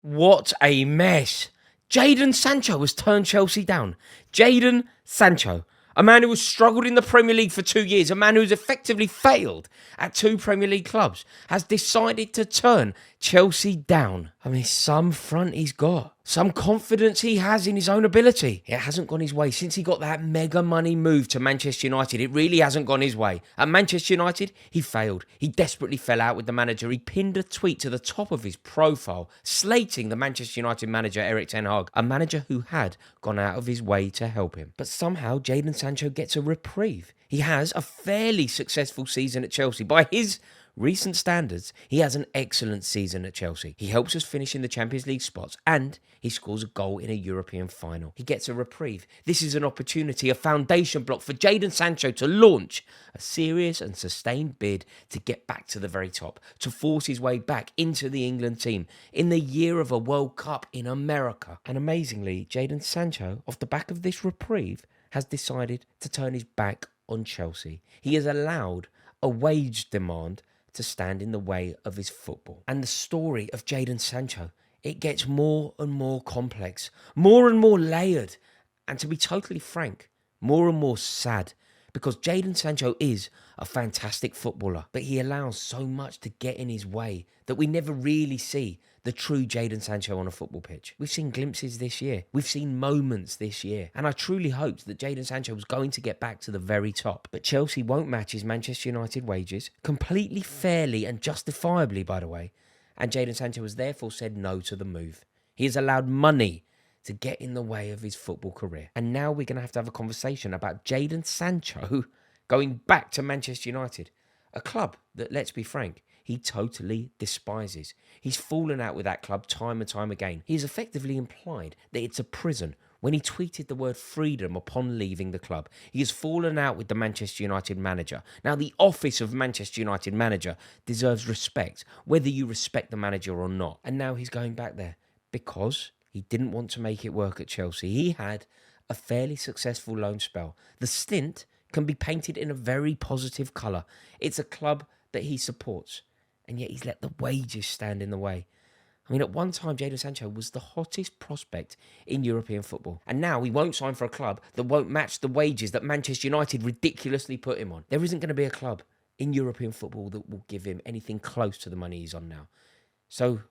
What a mess. Jadon Sancho has turned Chelsea down. Jadon Sancho, a man who has struggled in the Premier League for 2 years, a man who's effectively failed at two Premier League clubs, has decided to turn Chelsea down. I mean, some front he's got, some confidence he has in his own ability. It hasn't gone his way since he got that mega money move to Manchester United. It really hasn't gone his way. At Manchester United, he failed. He desperately fell out with the manager. He pinned a tweet to the top of his profile, slating the Manchester United manager, Erik ten Hag, a manager who had gone out of his way to help him. But somehow, Jadon Sancho gets a reprieve. He has a fairly successful season at Chelsea. By his recent standards, he has an excellent season at Chelsea. He helps us finish in the Champions League spots and he scores a goal in a European final. He gets a reprieve. This is an opportunity, a foundation block for Jadon Sancho to launch a serious and sustained bid to get back to the very top, to force his way back into the England team in the year of a World Cup in America. And amazingly, Jadon Sancho, off the back of this reprieve, has decided to turn his back on Chelsea. He has allowed a wage demand to stand in the way of his football. And the story of Jadon Sancho, it gets more and more complex, more and more layered, and to be totally frank, more and more sad, because Jadon Sancho is a fantastic footballer, but he allows so much to get in his way that we never really see the true Jadon Sancho on a football pitch. We've seen glimpses this year. We've seen moments this year. And I truly hoped that Jadon Sancho was going to get back to the very top. But Chelsea won't match his Manchester United wages, completely fairly and justifiably, by the way. And Jadon Sancho has therefore said no to the move. He has allowed money to get in the way of his football career. And now we're going to have a conversation about Jadon Sancho going back to Manchester United, a club that, let's be frank, he totally despises. He's fallen out with that club time and time again. He's effectively implied that it's a prison when he tweeted the word freedom upon leaving the club. He has fallen out with the Manchester United manager. Now, the office of Manchester United manager deserves respect, whether you respect the manager or not. And now he's going back there because he didn't want to make it work at Chelsea. He had a fairly successful loan spell. The stint can be painted in a very positive colour. It's a club that he supports, and yet he's let the wages stand in the way. I mean, at one time, Jadon Sancho was the hottest prospect in European football. And now he won't sign for a club that won't match the wages that Manchester United ridiculously put him on. There isn't going to be a club in European football that will give him anything close to the money he's on now. So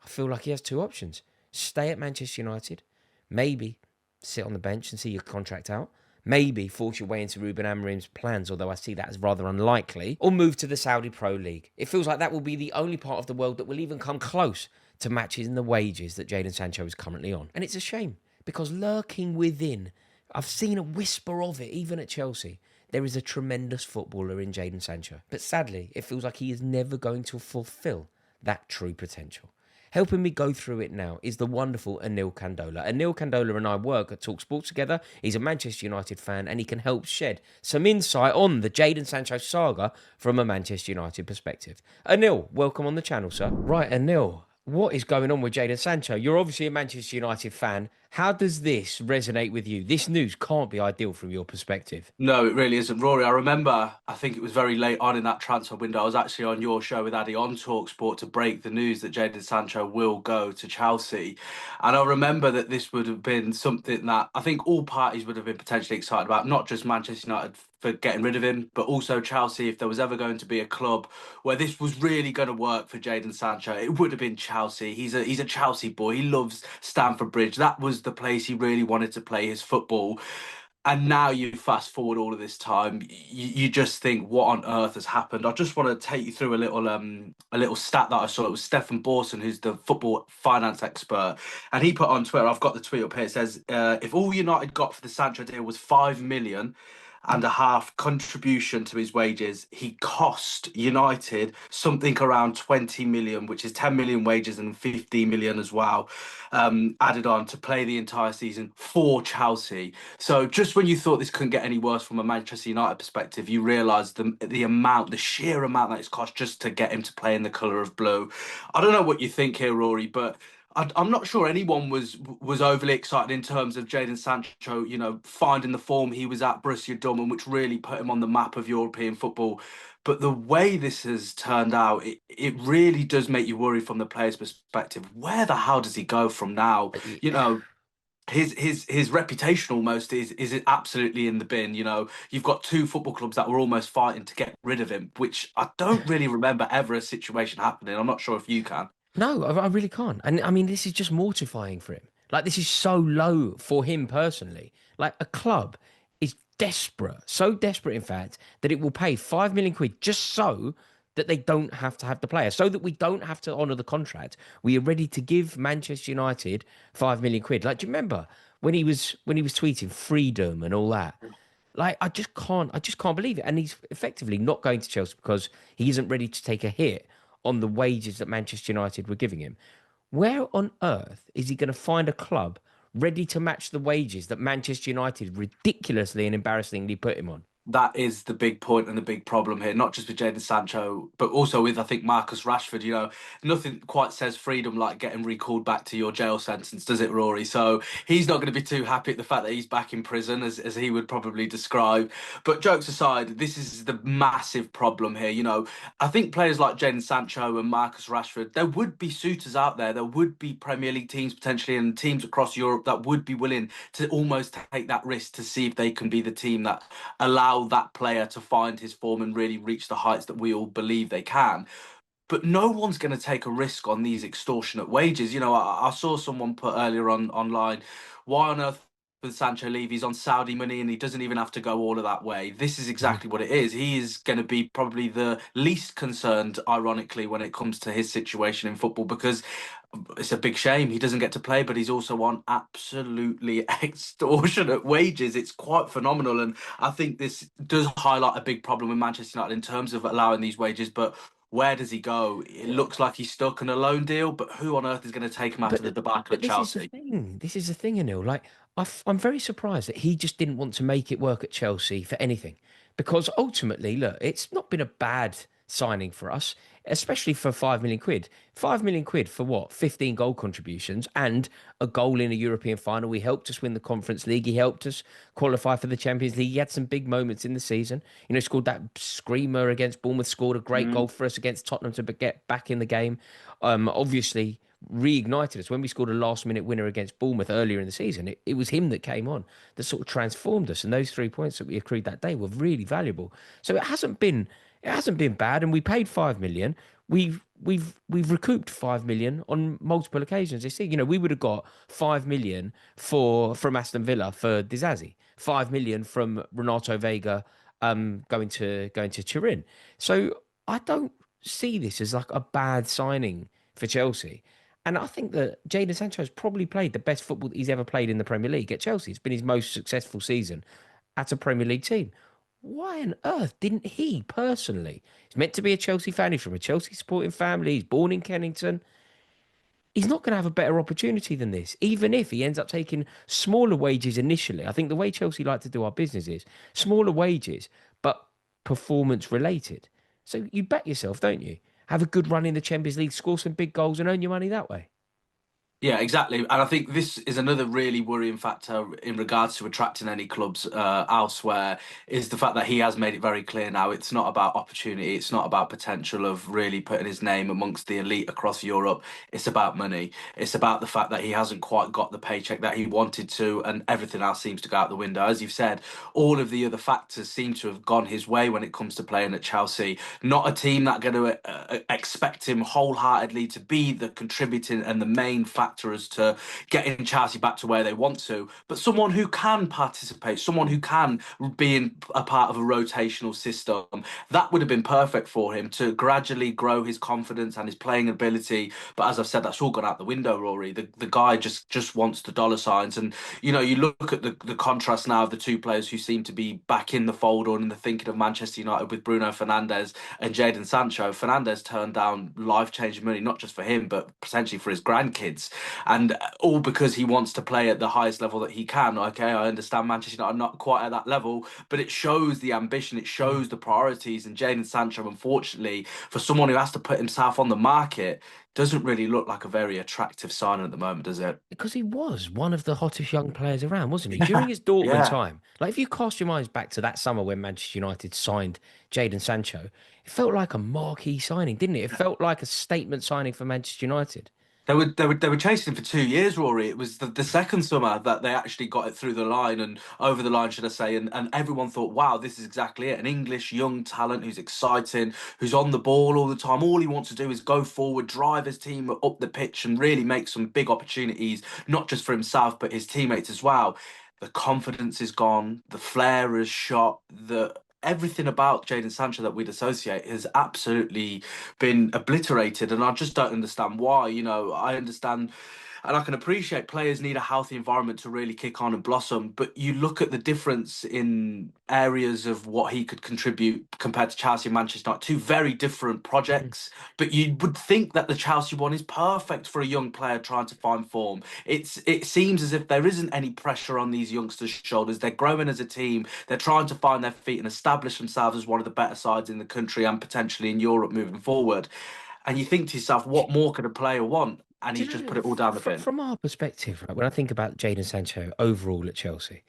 I feel like he has two options. Stay at Manchester United, maybe sit on the bench and see your contract out, maybe force your way into Ruben Amorim's plans, although I see that as rather unlikely, or move to the Saudi Pro League. It feels like that will be the only part of the world that will even come close to matching the wages that Jadon Sancho is currently on. And it's a shame, because lurking within, I've seen a whisper of it, even at Chelsea, there is a tremendous footballer in Jadon Sancho. But sadly, it feels like he is never going to fulfill that true potential. Helping me go through it now is the wonderful Anil Kandola. Anil Kandola and I work at TalkSport together. He's a Manchester United fan and he can help shed some insight on the Jadon Sancho saga from a Manchester United perspective. Anil, welcome on the channel, sir. Right, Anil, what is going on with Jadon Sancho? You're obviously a Manchester United fan. How does this resonate with you? This news can't be ideal from your perspective. No, it really isn't, Rory. I remember, I think it was very late on in that transfer window. I was actually on your show with Addy on TalkSport to break the news that Jadon Sancho will go to Chelsea. And I remember that this would have been something that I think all parties would have been potentially excited about, not just Manchester United for getting rid of him, but also Chelsea. If there was ever going to be a club where this was really going to work for Jadon Sancho, it would have been Chelsea. He's a Chelsea boy. He loves Stamford Bridge. That was the place he really wanted to play his football. And now you fast forward all of this time, you just think, what on earth has happened? I just want to take you through a little stat that I saw. It was Stefan Borson, who's the football finance expert, and he put on Twitter. I've got the tweet up here. It says, if all United got for the Sancho deal was 5 million and a half contribution to his wages, he cost United something around 20 million, which is 10 million wages and 15 million as well, added on to play the entire season for Chelsea. So just when you thought this couldn't get any worse from a Manchester United perspective, you realise the sheer amount that it's cost just to get him to play in the colour of blue. I don't know what you think here, Rory, but I'm not sure anyone was overly excited in terms of Jadon Sancho, finding the form he was at Borussia Dortmund, which really put him on the map of European football. But the way this has turned out, it really does make you worry from the player's perspective. Where the hell does he go from now? You know, his reputation almost is absolutely in the bin. You've got two football clubs that were almost fighting to get rid of him, which I don't really remember ever a situation happening. I'm not sure if you can. No, I really can't. And I mean, this is just mortifying for him. Like, this is so low for him personally. Like, a club is desperate, so desperate, in fact, that it will pay 5 million quid just so that they don't have to have the player, so that we don't have to honour the contract. We are ready to give Manchester United 5 million quid. Like, do you remember when he was tweeting freedom and all that? Like, I just can't believe it. And he's effectively not going to Chelsea because he isn't ready to take a hit on the wages that Manchester United were giving him. Where on earth is he going to find a club ready to match the wages that Manchester United ridiculously and embarrassingly put him on? That is the big point and the big problem here, not just with Jadon Sancho, but also with, I think, Marcus Rashford. Nothing quite says freedom like getting recalled back to your jail sentence, does it, Rory? So he's not going to be too happy at the fact that he's back in prison, as he would probably describe. But jokes aside, this is the massive problem here. I think players like Jadon Sancho and Marcus Rashford, there would be suitors out there, there would be Premier League teams potentially and teams across Europe that would be willing to almost take that risk to see if they can be the team that allow that player to find his form and really reach the heights that we all believe they can. But no one's going to take a risk on these extortionate wages. I saw someone put earlier on online, why on earth would Sancho leave? He's on Saudi money and he doesn't even have to go all of that way. This is exactly what it is. He is going to be probably the least concerned, ironically, when it comes to his situation in football because it's a big shame he doesn't get to play, but he's also on absolutely extortionate wages. It's quite phenomenal, and I think this does highlight a big problem with Manchester United in terms of allowing these wages. But where does he go? It looks like he's stuck in a loan deal, but who on earth is going to take him after the But debacle but at this is the Chelsea? thing. This is the thing, Anil. Like, I'm very surprised that he just didn't want to make it work at Chelsea for anything, because ultimately, look, it's not been a bad signing for us, especially for 5 million quid. 5 million quid for what? 15 goal contributions and a goal in a European final. He helped us win the Conference League. He helped us qualify for the Champions League. He had some big moments in the season. Scored that screamer against Bournemouth. Scored a great goal for us against Tottenham to get back in the game. Obviously reignited us when we scored a last minute winner against Bournemouth earlier in the season. It was him that came on that sort of transformed us, and those 3 points that we accrued that day were really valuable. So it hasn't been bad, and we paid 5 million. We've recouped 5 million on multiple occasions this year. We would have got 5 million from Aston Villa for Dizazi, 5 million from Renato Vega going to Turin. So I don't see this as like a bad signing for Chelsea. And I think that Jadon Sancho has probably played the best football that he's ever played in the Premier League at Chelsea. It's been his most successful season at a Premier League team. Why on earth didn't he personally? He's meant to be a Chelsea fan. He's from a Chelsea supporting family. He's born in Kennington. He's not going to have a better opportunity than this, even if he ends up taking smaller wages initially. I think the way Chelsea like to do our business is smaller wages, but performance related. So you bet yourself, don't you? Have a good run in the Champions League, score some big goals, and earn your money that way. Yeah, exactly. And I think this is another really worrying factor in regards to attracting any clubs elsewhere is the fact that he has made it very clear now it's not about opportunity, it's not about potential of really putting his name amongst the elite across Europe. It's about money. It's about the fact that he hasn't quite got the paycheck that he wanted to, and everything else seems to go out the window. As you've said, all of the other factors seem to have gone his way when it comes to playing at Chelsea. Not a team that going to expect him wholeheartedly to be the contributing and the main factor as to getting Chelsea back to where they want to, but someone who can participate, someone who can be in a part of a rotational system. That would have been perfect for him to gradually grow his confidence and his playing ability. But as I've said, that's all gone out the window, Rory. The guy just wants the dollar signs. And you look at the contrast now of the two players who seem to be back in the fold or in the thinking of Manchester United with Bruno Fernandes and Jadon Sancho. Fernandes turned down life-changing money, not just for him, but potentially for his grandkids. And all because he wants to play at the highest level that he can. Okay, I understand Manchester United are not quite at that level, but it shows the ambition, it shows the priorities. And Jadon Sancho, unfortunately, for someone who has to put himself on the market, doesn't really look like a very attractive signing at the moment, does it? Because he was one of the hottest young players around, wasn't he? During his Dortmund Yeah. time, like if you cast your minds back to that summer when Manchester United signed Jadon Sancho, it felt like a marquee signing, didn't it? It felt like a statement signing for Manchester United. They were chasing him for 2 years, Rory. It was the second summer that they actually got it through the line and over the line, should I say? And everyone thought, wow, this is exactly it. An English young talent who's exciting, who's on the ball all the time. All he wants to do is go forward, drive his team up the pitch, and really make some big opportunities, not just for himself but his teammates as well. The confidence is gone. The flair is shot. The Everything about Jadon Sancho that we'd associate has absolutely been obliterated, and I just don't understand why. I understand and I can appreciate players need a healthy environment to really kick on and blossom, but you look at the difference in areas of what he could contribute compared to Chelsea and Manchester United, two very different Mm. projects. But you would think that the Chelsea one is perfect for a young player trying to find form. It seems as if there isn't any pressure on these youngsters' shoulders. They're growing as a team. They're trying to find their feet and establish themselves as one of the better sides in the country and potentially in Europe moving forward. And you think to yourself, what more could a player want? And Do he's you just know, put it all down the bin. from our perspective, right, when I think about Jadon Sancho overall at Chelsea,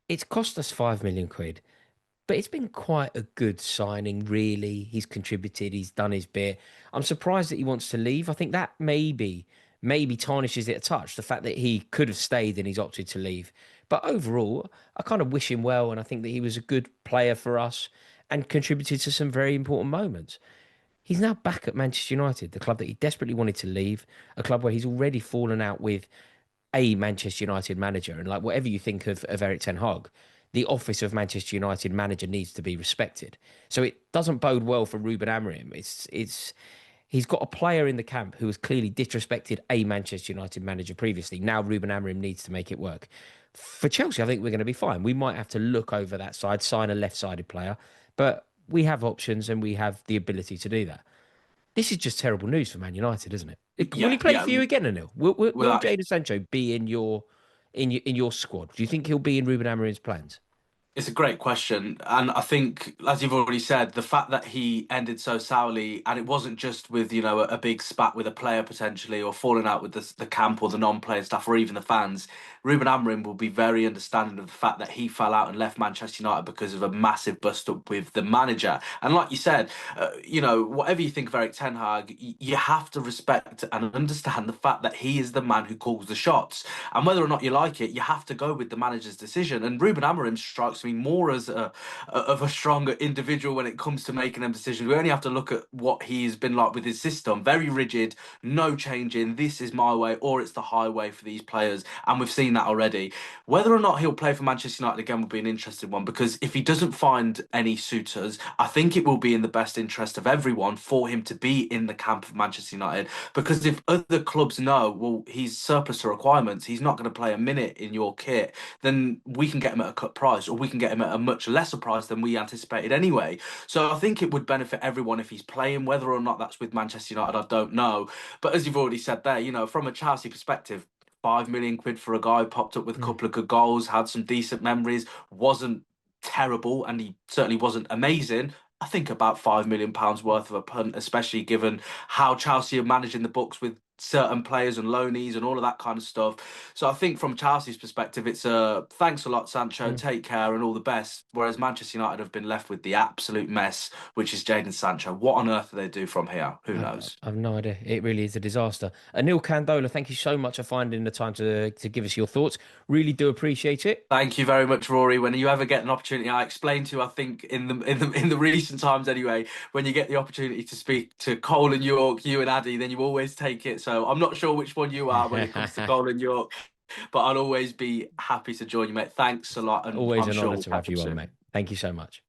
it's cost us 5 million quid. But it's been quite a good signing, really. He's contributed, he's done his bit. I'm surprised that he wants to leave. I think that maybe tarnishes it a touch, the fact that he could have stayed and he's opted to leave. But overall, I kind of wish him well, and I think that he was a good player for us and contributed to some very important moments. He's now back at Manchester United, the club that he desperately wanted to leave, a club where he's already fallen out with a Manchester United manager. And like whatever you think of Eric Ten Hag, the office of Manchester United manager needs to be respected. So it doesn't bode well for Ruben Amorim. It's he's got a player in the camp who has clearly disrespected a Manchester United manager previously. Now Ruben Amorim needs to make it work. For Chelsea, I think we're going to be fine. We might have to look over that side, sign a left-sided player, but we have options and we have the ability to do that. This is just terrible news for Man United, isn't it? Will he Yeah, play yeah. for you again, Anil? Will Without Jadon Sancho be in your squad? Do you think he'll be in Ruben Amorim's plans? It's a great question. And I think, as you've already said, the fact that he ended so sourly, and it wasn't just with, a big spat with a player potentially, or falling out with the camp or the non-player staff or even the fans, Ruben Amorim will be very understanding of the fact that he fell out and left Manchester United because of a massive bust up with the manager. And like you said, whatever you think of Eric Ten Hag, you have to respect and understand the fact that he is the man who calls the shots. And whether or not you like it, you have to go with the manager's decision. And Ruben Amorim strikes me more as of a stronger individual when it comes to making them decisions. We only have to look at what he's been like with his system. Very rigid, no changing. This is my way, or it's the highway for these players. And we've seen that already. Whether or not he'll play for Manchester United again will be an interesting one, because if he doesn't find any suitors, I think it will be in the best interest of everyone for him to be in the camp of Manchester United. Because if other clubs know, well, he's surplus to requirements, he's not going to play a minute in your kit, then we can get him at a cut price, or we can get him at a much lesser price than we anticipated anyway. So I think it would benefit everyone if he's playing. Whether or not that's with Manchester United, I don't know. But as you've already said there, from a Chelsea perspective, 5 million quid for a guy who popped up with a Mm. couple of good goals, had some decent memories, wasn't terrible, and he certainly wasn't amazing. I think about £5 million worth of a punt, especially given how Chelsea are managing the books with certain players and loanees and all of that kind of stuff. So I think from Chelsea's perspective, it's a thanks a lot, Sancho, Mm. take care and all the best. Whereas Manchester United have been left with the absolute mess, which is Jadon Sancho. What on earth do they do from here? Who knows? I've no idea. It really is a disaster. Anil Candola, thank you so much for finding the time to give us your thoughts. Really do appreciate it. Thank you very much, Rory. When you ever get an opportunity, I explained to you, I think in the recent times anyway, when you get the opportunity to speak to Cole and York, you and Addy, then you always take it. So I'm not sure which one you are when it comes to Cole and York, but I'll always be happy to join you, mate. Thanks a lot, and Always I'm an sure honour we'll to have catch up you on, soon. mate. Thank you so much.